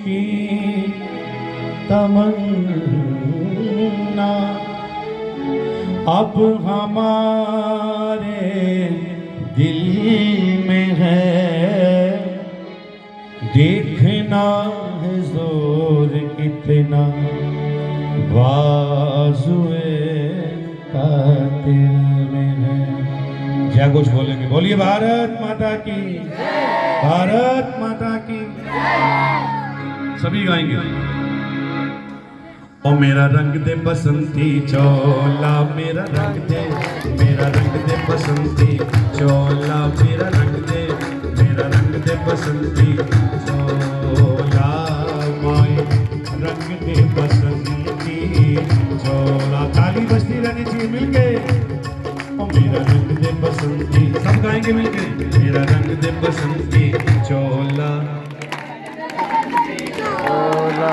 की तमन्ना अब हमारे दिल में है, देखना है जोर कितना बाजुए कातिल में है। जय घोष बोलेंगे, बोलिए भारत माता की, भारत माता की। सभी गाएंगे। ओ मेरा रंग दे बसंती चोला, मेरा रंग दे, मेरा रंग दे बसंती चोला, मेरा रंग दे, मेरा रंग दे बसंती चोला, माई रंग दे बसंती चोला। ताली बजती रहनी चाहिए मिलके। ओ मेरा रंग दे बसंती, सब गाएंगे मिलके। मेरा रंग दे बसंती चोला,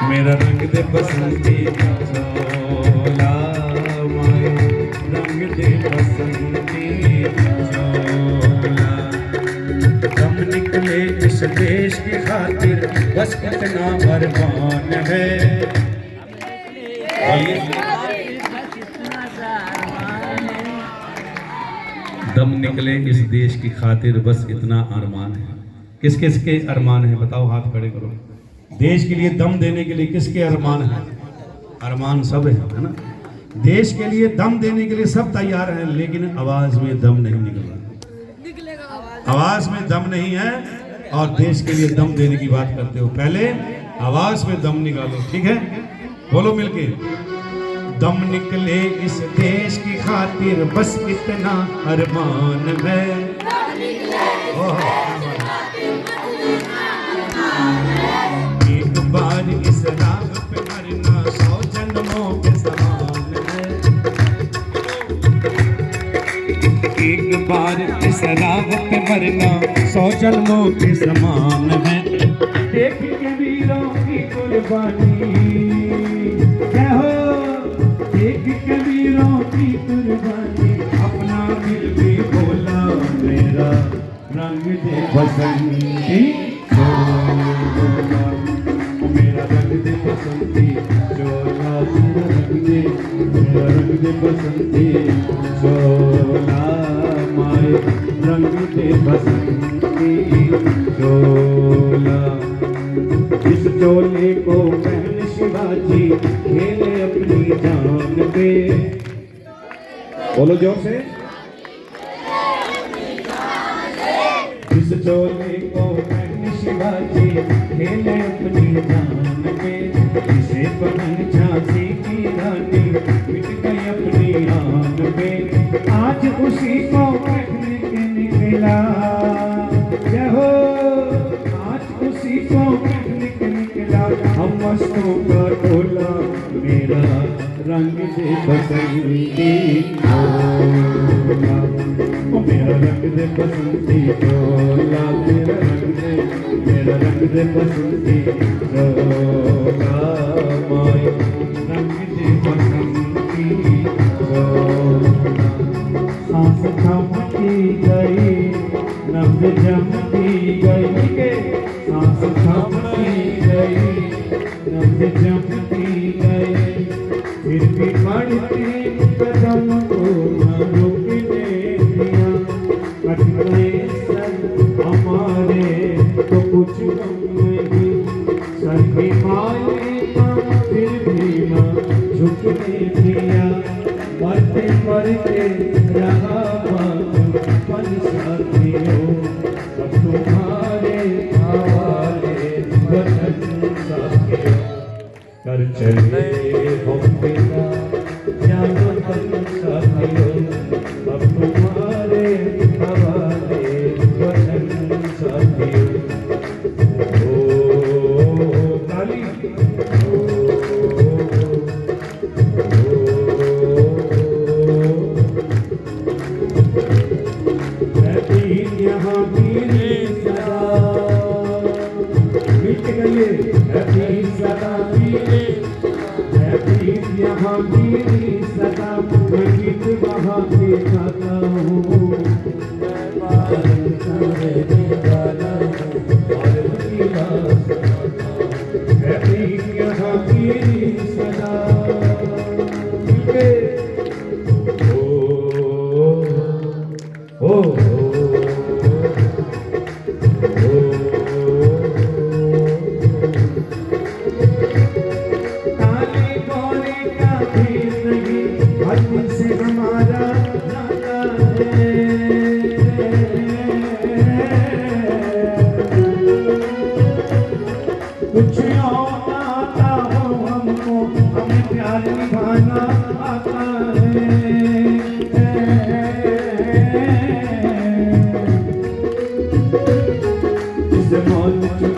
मेरा रंग दे बसंती चोला, माई रंग दे बसंती चोला। दम निकले इस देश की खातिर बस इतना अरमान है। दम निकले इस देश की खातिर बस इतना अरमान है। किस किस के अरमान है बताओ, हाथ खड़े करो। देश के लिए दम देने के लिए किसके अरमान है? अरमान सब है ना। देश के लिए दम देने के लिए सब तैयार हैं, लेकिन आवाज में दम नहीं निकल रहा। आवाज में दम नहीं है और देश के लिए दम देने की बात करते हो। पहले आवाज में दम निकालो, ठीक है? बोलो मिलके। दम निकले इस देश की खातिर बस इतना अरमान है। एक बार इस राह पे मरना 100 जन्मों के समान है। एक बार इस राह पे मरना 100 जन्मों के समान है। देख के वीरों की कुर्बानी, क्या हो? देख के वीरों की कुर्बानी, अपना दिल भी बोला मेरा रंग दे बसंती चोला, मेरा रंग दे बसंती चोला, मेरा रंग दे, मेरा रंग दे बसंती चोला, माए रंग दे बसंती चोला। इस चोले को पहन शिवाजी खेले अपनी जान पे। बोलो जोर से। इस चोले को पहन शिवाजी खेले अपनी जान पे। इसे पहन झांसी की रानी मिट गई अपनी आन पे। आज उसी को पहन के निकला, क्या हो? आज उसी को पहन के निकला हम मस्तों का टोला, मेरा रंग दे बसंती चोला, मेरा रंग दे बसंती चोला, मेरा रंग दे, मेरा रंग दे बसंती चोला, माय रंग दे बसंती चोला। सांस थमती गई, नब्ज जमती गई, सांस थमती गई, नब्ज जमती गई, फिर भी बढ़ते कदम को न रुकने दिया। कठिनाई सर हमारे तो कुछ कम नहीं, सर हिमालय का फिर भी न झुकने दिया। मरते मरते रहा पन साथियों, अब तुम्हारे हवाले वतन साथियों। कर चले हम बिना जाना पन साथियों, अब तुम्हारे हवाले वतन साथियों। ओ ताली, यहाँ वीरे सदा मिट गए, सदा वीरे यहाँ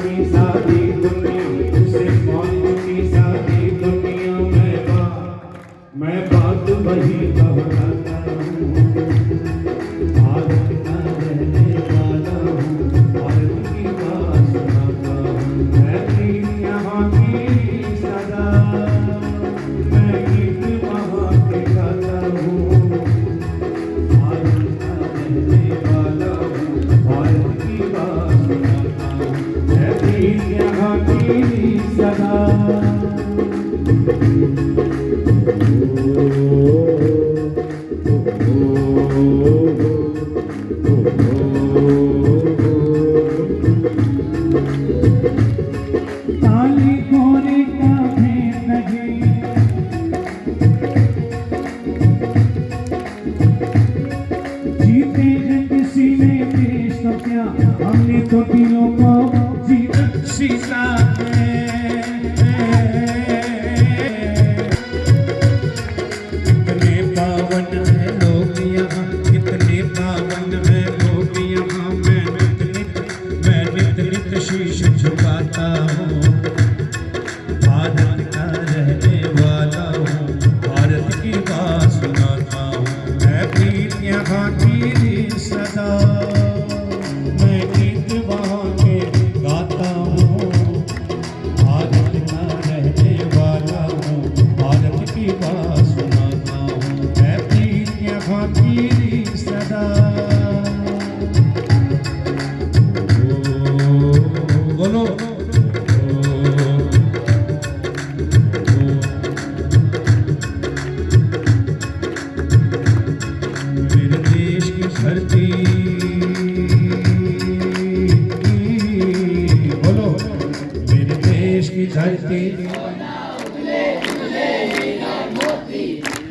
चुकी सारी दुनिया, उसे मान चुकी सारी दुनिया। मैं बात वही दोहराता हूँ, भारत का रहने वाला हूँ, भारत की बात सुनाता हूँ। मैं भी यहाँ की सदा, मैं गीत वहाँ के गाता हूँ, भारत का रहने वाला हूँ, भारत की बात सुनाता हूँ। मैं भी यहाँ की सदा। ताली कोने का भेद नहीं, जीते हैं किसी ने देश तो क्या, हमने तो दिलों को जीत सीता है। कितने पावन है लोग यहाँ, कितने पावन है लोग यहाँ। मैं नित नित शीश झुकाता हूँ, भारत का रहने वाला हूँ, भारत की बात सुनाता हूँ। मैं प्रीत यहाँ की सदा, मैं गीत वहाँ के गाता हूँ, भारत का रहने वाला हूँ, भारत की बात सुनाता हूँ। मैं प्रीत यहाँ की सदा। बोलो मेरे देश की धरती, बोलो मेरे देश की धरती,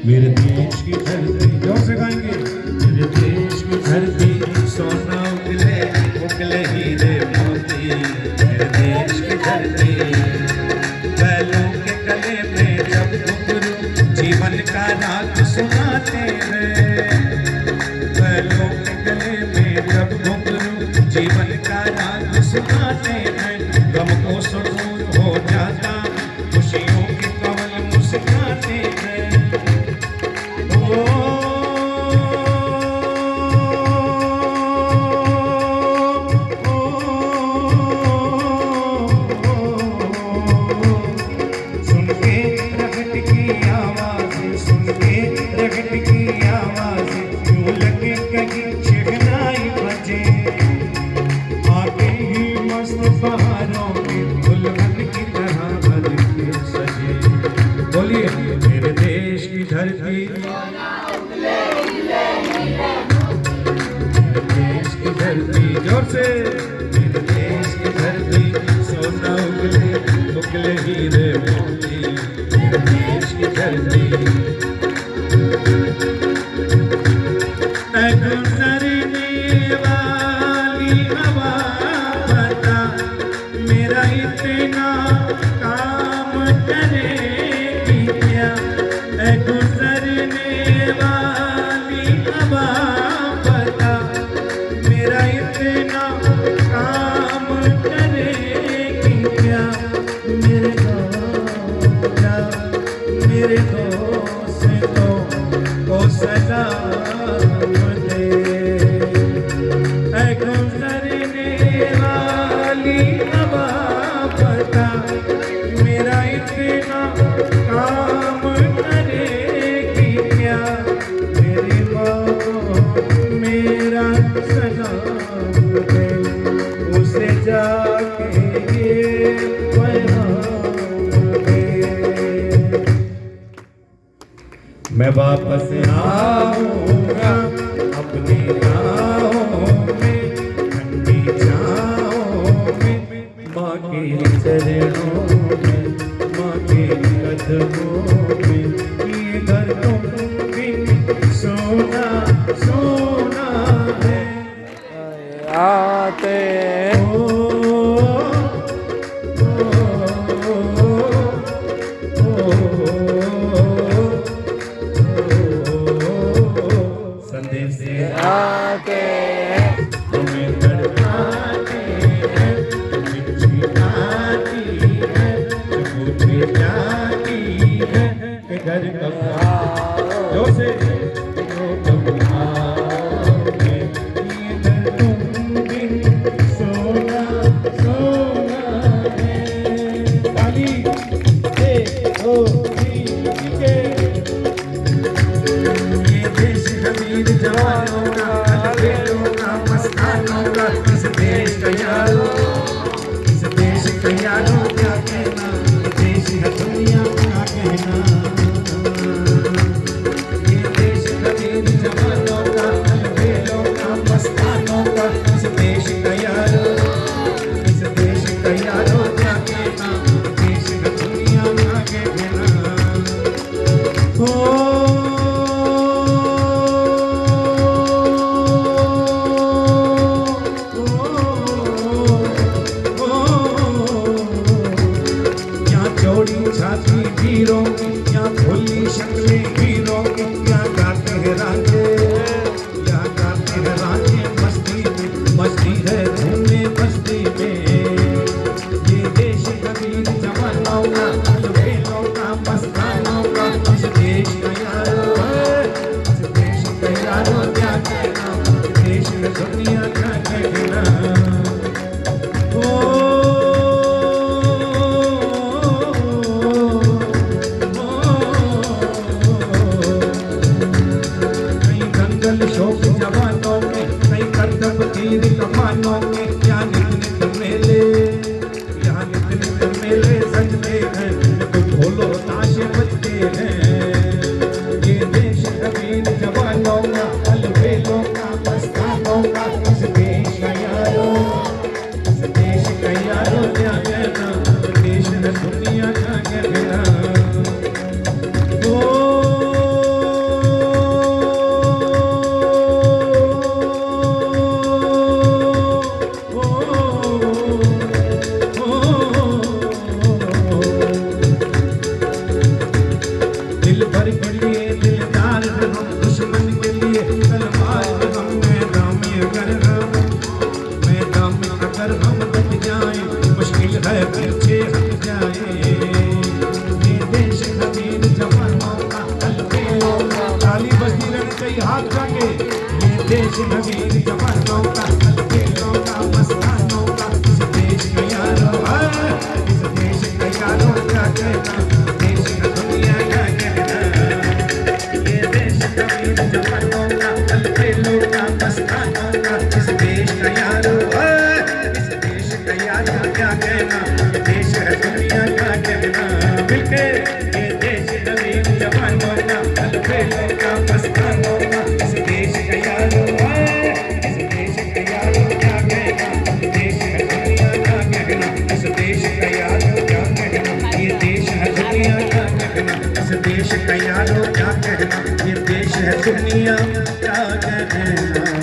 मेरे देश की धरती, जोर से गाएंगे। मेरे देश की धरती सोना उगले, उगले हीरे मोती। मेरे देश की धरती, बैलों के गले में जब घुंघरू जीवन का राग सुनाते हैं। बैलों के गले में जब घुंघरू जीवन का राग सुनाते हैं। गम को सुकून हो जाता, खुशियों की कवल मुस्काते हैं। सुन के प्रगट की आवाज़, सुन के प्रगट की आवाज़, यूं लगे कहीं शहनाई बजे। आते ही मस्त बहारों में दुल्हन की तरह बन के सजे। बोलिए मेरे देश की धरती, देश की धरती, जोर से। मेरे देश की धरती सोना उगले, उगले हीरे मोती। मेरे देश की धरती, गुजरने वाली हवा बता, मेरा इतना काम करेगी क्या। गुजरने वाली हवा बता, मेरा इतना काम करेगी क्या। मेरे दोस्तों को सलाम दे। गुजरने वाली हवा बता, मेरा इतना काम करेगी क्या। मेरी माँ को मेरा सलाम दे, उसे जाके ये पैगाम दे। मैं वापस आऊँगा अपनी राहों में, ठंडी छाँव में, माँ के चरणों में, माँ के कदमों में। ये घर तुम भी सोना सोना है। आते संदेश से आते तुम्हें तड़पाते हैं, मिर्ची यारों क्या कहना, देश है दुनिया क्या कहना। ये देश कबीर जवानों का, अलबेलों का, मस्तानों का, इस देश का यारों, इस देश का यारों क्या कहना, देश है दुनिया क्या कहना। हो छाती वीरों की, या भोली शक्लें वीरों की, या गाते हैं रांझे, या गाते हैं रांझे मस्ती में, मस्ती है घूमने बस्ती में। ये देश कबीर जवानों का, अलबेलों का, मस्तानों का, इस देश का यारों है, इस देश का यारों क्या कहना, देश में दुनिया क्या कहना। शौक जवानों में, कई करतब तीर कमानों में, यहाँ नित नित मेले, यहाँ नित नित मेले सजते हैं, तो ढोलो ताशे बजते हैं। ये देश कबीर जवानों का, अलबेलों का, मस्तानों का, इस देश का यारों, इस देश का यारों क्या कहना, देश है दुनिया का कहना। दिल भर के लिए दिलदार हम, दुश्मन के लिए तलवार हम, मैदान में अगर हम बच जाए, मुश्किल है पीछे हट जाए। ये देश कबीर जवानों का, अलबेलों का, ताली बजती रहनी चाहिए हाथ जाके। ये देश कबीर जवानों का, अलबेलों का, मस्तानों का, इस देश का यारों है, इस देश का यारों क्या कहना, देश का दुनिया क्या कहना। ये देश कबीर जवानों का, अलबेलों का, मस्तानों का, इस देश का यारों है, इस देश का यारों क्या कहना, ये देश है दुनिया क्या कहना। मिलके ये देश कबीर जवानों का, अलबेलों का, मस्तानों का, इस देश का यारों है, इस देश का यारों क्या कहना, ये देश है दुनिया क्या कहना, इस देश का यारों क्या कहना, ये देश है दुनिया क्या कहना, इस देश का यारों क्या कहना, ये देश है दुनिया क्या कहना।